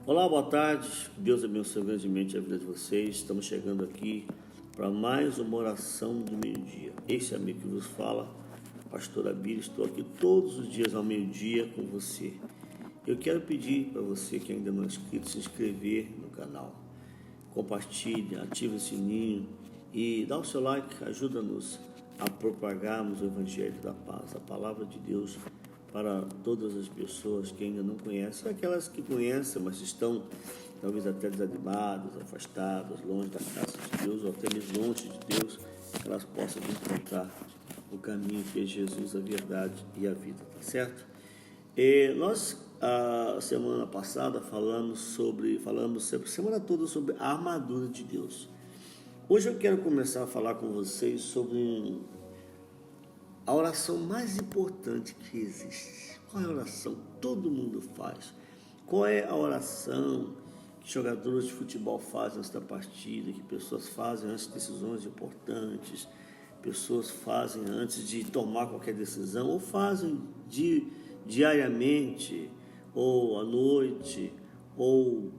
Olá, boa tarde. Que Deus abençoe grandemente a vida de vocês. Estamos chegando aqui para mais uma oração do meio-dia. Esse amigo que vos fala, pastor Abílio, estou aqui todos os dias ao meio-dia com você. Eu quero pedir para você que ainda não é inscrito, se inscrever no canal. Compartilhe, ative o sininho e dá o seu like, ajuda-nos a propagarmos o Evangelho da Paz, a palavra de Deus para todas as pessoas que ainda não conhecem, aquelas que conhecem, mas estão talvez até desanimadas, afastadas, longe da casa de Deus, ou até mesmo longe de Deus, que elas possam encontrar o caminho que é Jesus, a verdade e a vida, tá certo? Nós, a semana passada, falamos sempre, semana toda, sobre a armadura de Deus. Hoje eu quero começar a falar com vocês sobre a oração mais importante que existe. Qual é a oração que todo mundo faz? Qual é a oração que jogadores de futebol fazem antes da partida, que pessoas fazem antes de decisões importantes, pessoas fazem antes de tomar qualquer decisão, ou fazem diariamente, ou à noite, ou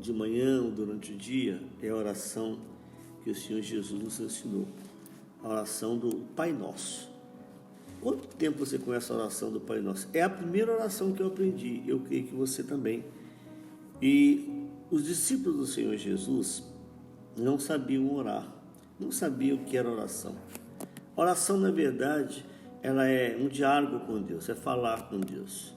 de manhã, ou durante o dia? É a oração que o Senhor Jesus nos ensinou. A oração do Pai Nosso. Quanto tempo você conhece a oração do Pai Nosso? É a primeira oração que eu aprendi, eu creio que você também. E os discípulos do Senhor Jesus não sabiam orar, não sabiam o que era oração. Oração, na verdade, ela é um diálogo com Deus, é falar com Deus.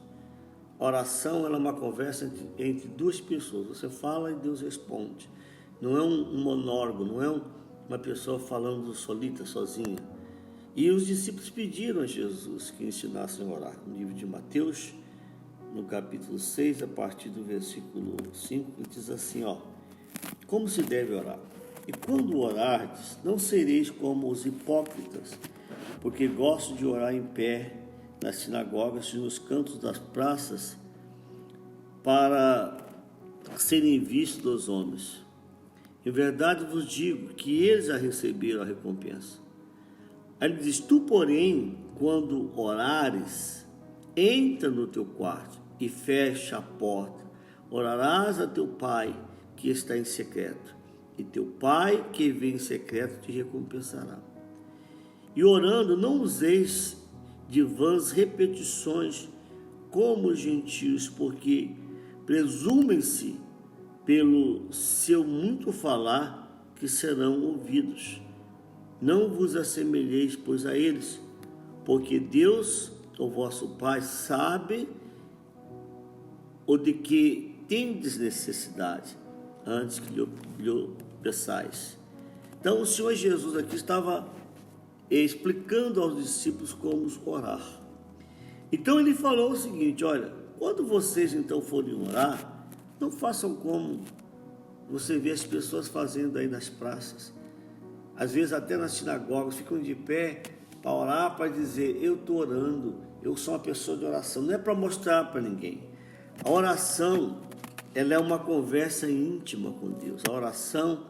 Oração, ela é uma conversa entre duas pessoas, você fala e Deus responde. Não é um monólogo, não é uma pessoa falando solita, sozinha. E os discípulos pediram a Jesus que ensinassem a orar. No livro de Mateus, no capítulo 6, a partir do versículo 5, ele diz assim, como se deve orar? E quando orardes, não sereis como os hipócritas, porque gostam de orar em pé nas sinagogas e nos cantos das praças, para serem vistos dos homens. Em verdade vos digo que eles já receberam a recompensa. Aí ele diz, tu, porém, quando orares, entra no teu quarto e fecha a porta. Orarás a teu pai que está em secreto, e teu pai que vem em secreto te recompensará. E orando, não useis de vãs repetições como os gentios, porque presumem-se pelo seu muito falar que serão ouvidos. Não vos assemelheis, pois, a eles, porque Deus, o vosso Pai, sabe o de que tendes necessidade, antes que lhe peçais. Então, o Senhor Jesus aqui estava explicando aos discípulos como orar. Então, ele falou o seguinte, olha, quando vocês então forem orar, não façam como você vê as pessoas fazendo aí nas praças. Às vezes até nas sinagogas ficam de pé para orar, para dizer, eu estou orando, eu sou uma pessoa de oração. Não é para mostrar para ninguém. A oração, ela é uma conversa íntima com Deus. A oração,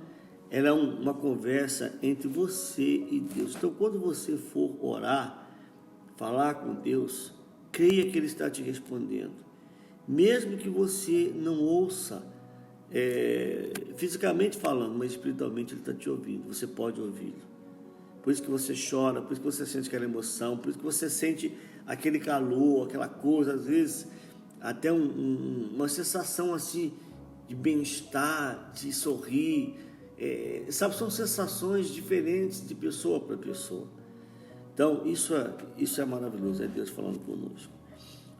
ela é uma conversa entre você e Deus. Então, quando você for orar, falar com Deus, creia que Ele está te respondendo. Mesmo que você não ouça fisicamente falando, mas espiritualmente Ele está te ouvindo, você pode ouvi-lo. Por isso que você chora, por isso que você sente aquela emoção, por isso que você sente aquele calor, aquela coisa, às vezes até uma sensação assim de bem-estar, de sorrir, sabe, são sensações diferentes de pessoa para pessoa. Então isso é maravilhoso, é Deus falando conosco.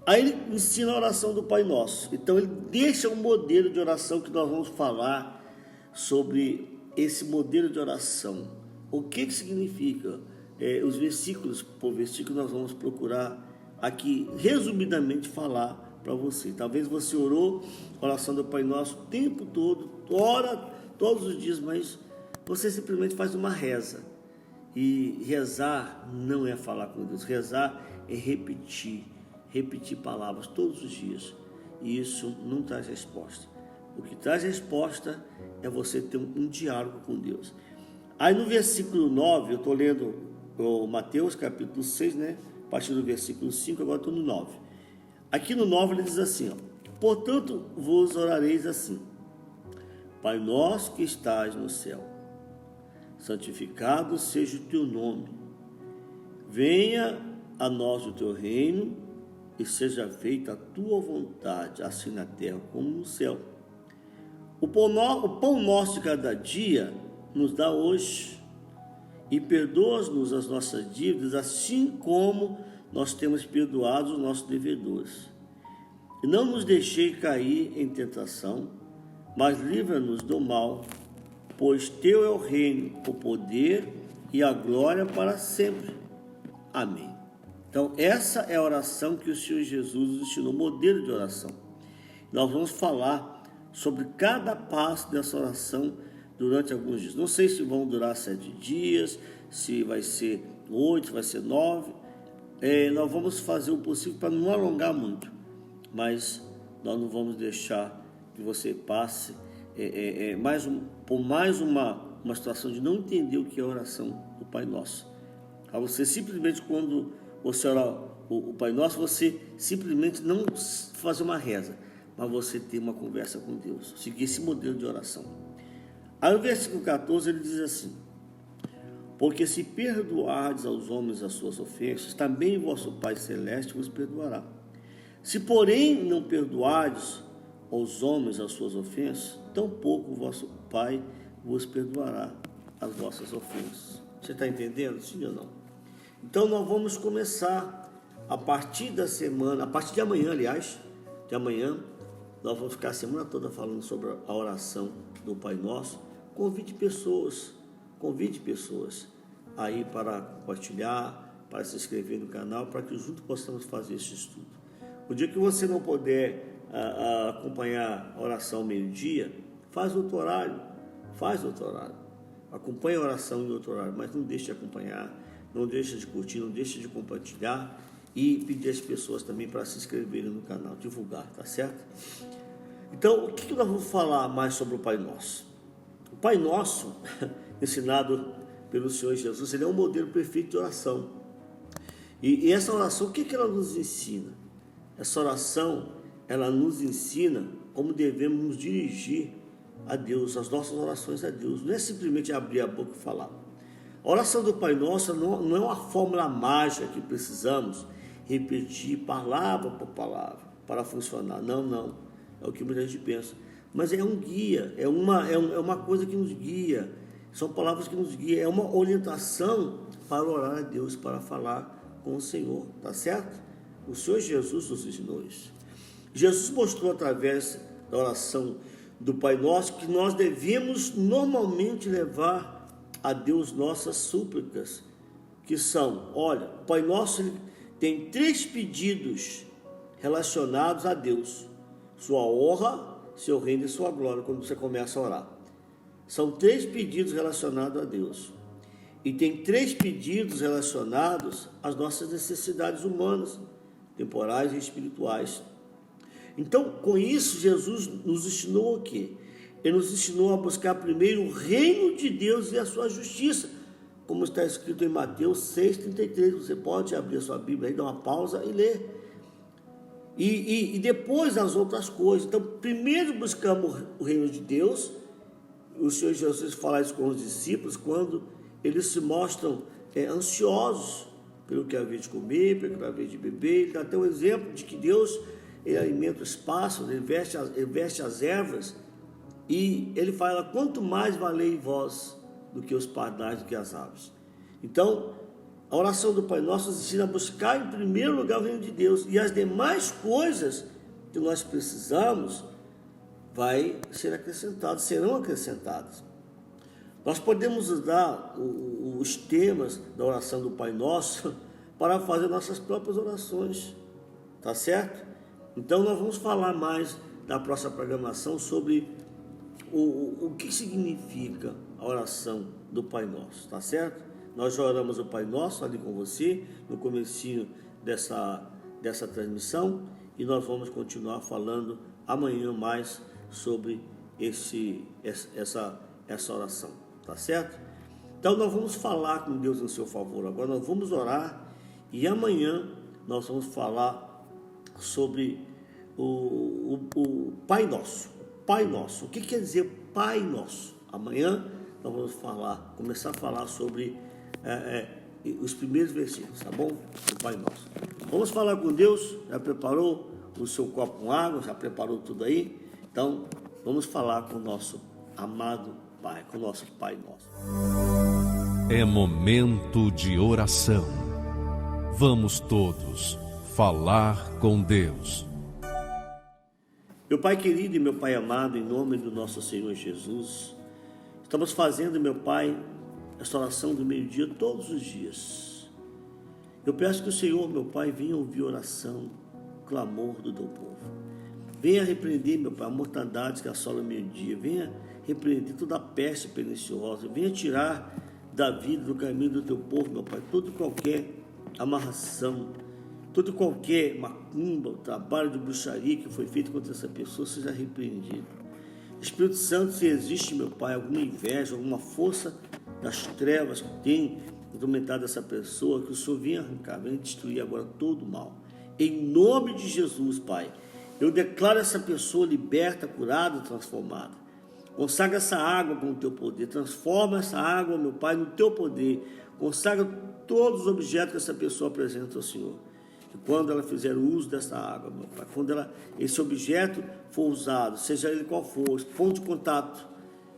Aí ele ensina a oração do Pai Nosso. Então ele deixa um modelo de oração que nós vamos falar sobre esse modelo de oração. O que significa? Os versículos por versículo nós vamos procurar aqui resumidamente falar para você. Talvez você orou a oração do Pai Nosso o tempo todo, ora todos os dias, mas você simplesmente faz uma reza. E rezar não é falar com Deus, rezar é repetir palavras todos os dias, e isso não traz resposta. O que traz resposta é você ter um diálogo com Deus. Aí no versículo 9, eu estou lendo o Mateus capítulo 6, a partir do versículo 5, agora estou no 9. Aqui no 9 ele diz assim, Portanto, vos orareis assim: Pai nosso que estás no céu, santificado seja o teu nome. Venha a nós o teu reino e seja feita a tua vontade, assim na terra como no céu. O pão nosso de cada dia nos dá hoje, e perdoa-nos as nossas dívidas, assim como nós temos perdoado os nossos devedores. E não nos deixei cair em tentação, mas livra-nos do mal, pois teu é o reino, o poder e a glória para sempre. Amém. Então, essa é a oração que o Senhor Jesus nos ensinou, modelo de oração. Nós vamos falar sobre cada passo dessa oração durante alguns dias. Não sei se vão durar 7 dias, se vai ser 8, se vai ser 9. Nós vamos fazer o possível para não alongar muito, mas nós não vamos deixar que você passe por mais uma situação de não entender o que é a oração do Pai Nosso. A você simplesmente, quando você orar o Pai Nosso, você simplesmente não fazer uma reza, mas você ter uma conversa com Deus, seguir esse modelo de oração. Aí no versículo 14 ele diz assim: porque se perdoardes aos homens as suas ofensas, também vosso Pai Celeste vos perdoará. Se, porém, não perdoardes aos homens as suas ofensas, tampouco o vosso Pai vos perdoará as vossas ofensas. Você está entendendo? Sim ou não? Então, nós vamos começar a partir da semana, a partir de amanhã, aliás, de amanhã, nós vamos ficar a semana toda falando sobre a oração do Pai Nosso. Convide pessoas aí para compartilhar, para se inscrever no canal, para que juntos possamos fazer esse estudo. O dia que você não puder acompanhar a oração meio-dia, faz outro horário. Acompanhe a oração em outro horário, mas não deixe de acompanhar, não deixe de curtir, não deixe de compartilhar e pedir às pessoas também para se inscreverem no canal, divulgar, tá certo? Então, o que nós vamos falar mais sobre o Pai Nosso? O Pai Nosso, ensinado pelo Senhor Jesus, ele é um modelo perfeito de oração. E essa oração, o que ela nos ensina? Essa oração, ela nos ensina como devemos nos dirigir a Deus, as nossas orações a Deus. Não é simplesmente abrir a boca e falar. A oração do Pai Nosso não é uma fórmula mágica que precisamos repetir palavra por palavra para funcionar. Não. É o que muita gente pensa. Mas é um guia, é uma coisa que nos guia. São palavras que nos guiam, é uma orientação para orar a Deus, para falar com o Senhor, tá certo? O Senhor Jesus nos ensinou isso. Jesus mostrou através da oração do Pai Nosso que nós devemos normalmente levar a Deus nossas súplicas, que são, olha, o Pai Nosso ele tem 3 pedidos relacionados a Deus: sua honra, seu reino e sua glória, quando você começa a orar. São 3 pedidos relacionados a Deus. E tem 3 pedidos relacionados às nossas necessidades humanas, temporais e espirituais. Então, com isso, Jesus nos ensinou o quê? Ele nos ensinou a buscar primeiro o reino de Deus e a sua justiça, como está escrito em Mateus 6,33. Você pode abrir a sua Bíblia aí, dar uma pausa e ler. E depois as outras coisas. Então, primeiro buscamos o reino de Deus. O Senhor Jesus fala isso com os discípulos quando eles se mostram ansiosos pelo que havia de comer, pelo que havia de beber. Ele dá até um exemplo de que Deus ele alimenta os pássaros, ele veste as ervas, e ele fala: quanto mais valei vós do que os pardais, do que as aves. Então, a oração do Pai Nosso nos ensina a buscar em primeiro lugar o reino de Deus, e as demais coisas que nós precisamos serão acrescentadas. Nós podemos usar os temas da oração do Pai Nosso para fazer nossas próprias orações, tá certo? Então nós vamos falar mais na próxima programação sobre o que significa a oração do Pai Nosso, tá certo? Nós já oramos o Pai Nosso ali com você, no comecinho dessa transmissão, e nós vamos continuar falando amanhã mais sobre essa oração, tá certo? Então nós vamos falar com Deus em seu favor. Agora nós vamos orar, e amanhã nós vamos falar sobre o Pai Nosso. Pai Nosso. O que quer dizer Pai Nosso? Amanhã nós vamos começar a falar sobre os primeiros versículos, tá bom? Do Pai Nosso. Vamos falar com Deus. Já preparou o seu copo com água? Já preparou tudo aí? Então, vamos falar com o nosso amado Pai, com o nosso Pai Nosso. É momento de oração. Vamos todos falar com Deus. Meu Pai querido e meu Pai amado, em nome do nosso Senhor Jesus, estamos fazendo, meu Pai, esta oração do meio-dia todos os dias. Eu peço que o Senhor, meu Pai, venha ouvir a oração, o clamor do teu povo. Venha repreender, meu Pai, a mortandade que assola o meio-dia. Venha repreender toda a peste perniciosa. Venha tirar da vida, do caminho do teu povo, meu Pai, toda e qualquer amarração, todo e qualquer macumba, trabalho de bruxaria que foi feito contra essa pessoa seja repreendido. Espírito Santo, se existe, meu Pai, alguma inveja, alguma força das trevas que tem atormentado essa pessoa, que o Senhor venha arrancar, venha destruir agora todo o mal. Em nome de Jesus, Pai, eu declaro essa pessoa liberta, curada, transformada. Consagra essa água com o teu poder, transforma essa água, meu Pai, no teu poder. Consagra todos os objetos que essa pessoa apresenta ao Senhor. Que quando ela fizer o uso dessa água, meu Pai, quando esse objeto for usado, seja ele qual for, ponto de contato,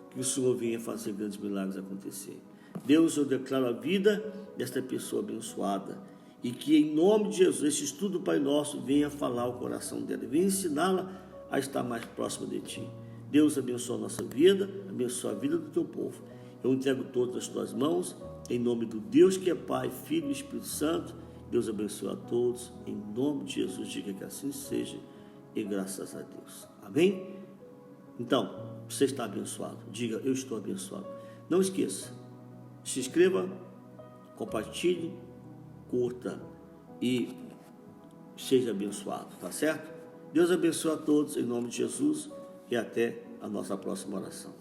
que o Senhor venha fazer grandes milagres acontecer. Deus, eu declaro a vida desta pessoa abençoada e que em nome de Jesus, esse estudo do Pai Nosso venha falar o coração dela, venha ensiná-la a estar mais próxima de Ti. Deus abençoa a nossa vida, abençoa a vida do Teu povo. Eu entrego todas as Tuas mãos, em nome do Deus que é Pai, Filho e Espírito Santo. Deus abençoe a todos, em nome de Jesus, diga que assim seja, e graças a Deus. Amém? Então, você está abençoado, diga, eu estou abençoado. Não esqueça, se inscreva, compartilhe, curta e seja abençoado, tá certo? Deus abençoe a todos, em nome de Jesus, e até a nossa próxima oração.